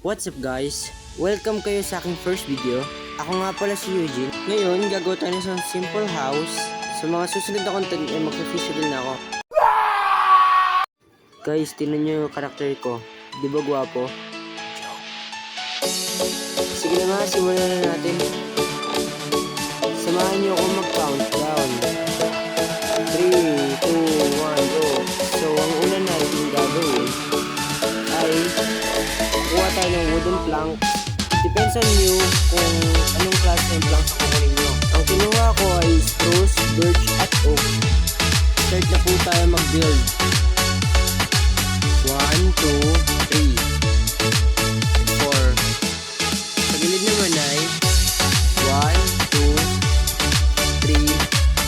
What's up guys? Welcome kayo sa aking first video. Ako nga pala si Eugene. Ngayon, gagawa tayo ng isang simple house. Sa mga susunod na content ay mag-feasible na ako. Guys, tinan nyo yung karakter ko. Di ba gwapo? Sige na nga, simulan na natin. Samahan nyo ako mag-countdown. 3, 2, 1, go! So, ang una natin gagawin ay kuha tayo ng wooden plank. Depends on you kung anong klase ng planks ang kukunin nyo. Ang kinuha ko ay spruce, birch, at oak. Start na po tayo mag-build. 1, 2, 3, 4. Sa gilid naman ay 1, 2, 3,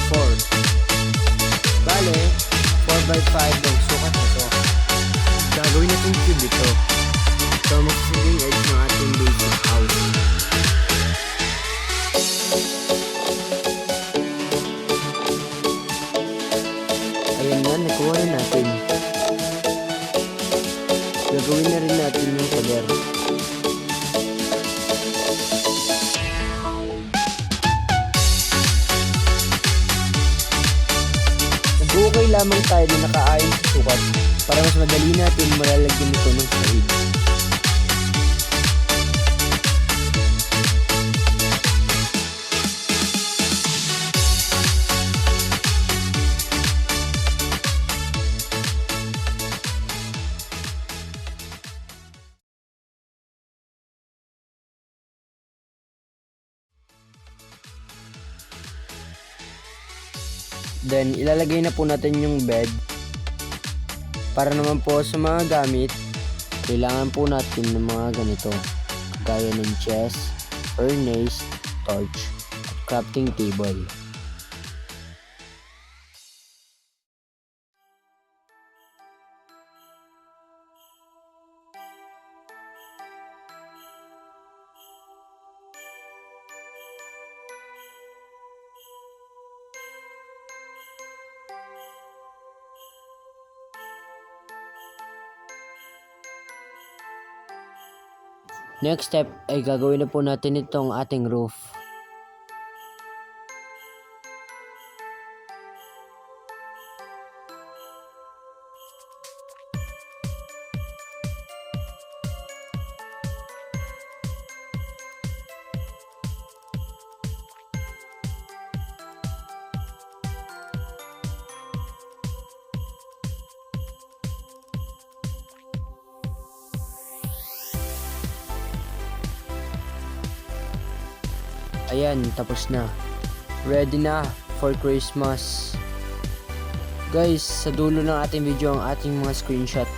4. Bale, 4x5 ang sukat na to. Gagawin natin cube ito. So, magsisiging edge ng ating basic house. Ayan na, nakuha na natin. Gagawin na rin natin yung pader. Mag-okay lamang tayo na nakaayon sa sukat para mas madali natin malalagyan ito ng sahig. Then, ilalagay na po natin yung bed. Para naman po sa mga gamit, kailangan po natin ng mga ganito. Gaya ng chest, furnace, torch, at crafting table. Next step ay gagawin na po natin itong ating roof. Ayan, tapos na. Ready na for Christmas. Guys, sa dulo ng ating video ang ating mga screenshot.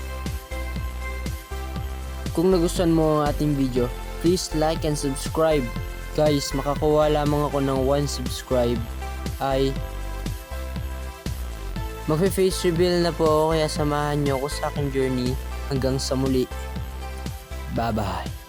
Kung nagustuhan mo ang ating video, please like and subscribe. Guys, makakuha lamang ako ng 1 subscribe ay mag-face reveal na po ako, kaya samahan nyo ako sa aking journey hanggang sa muli. Bye bye.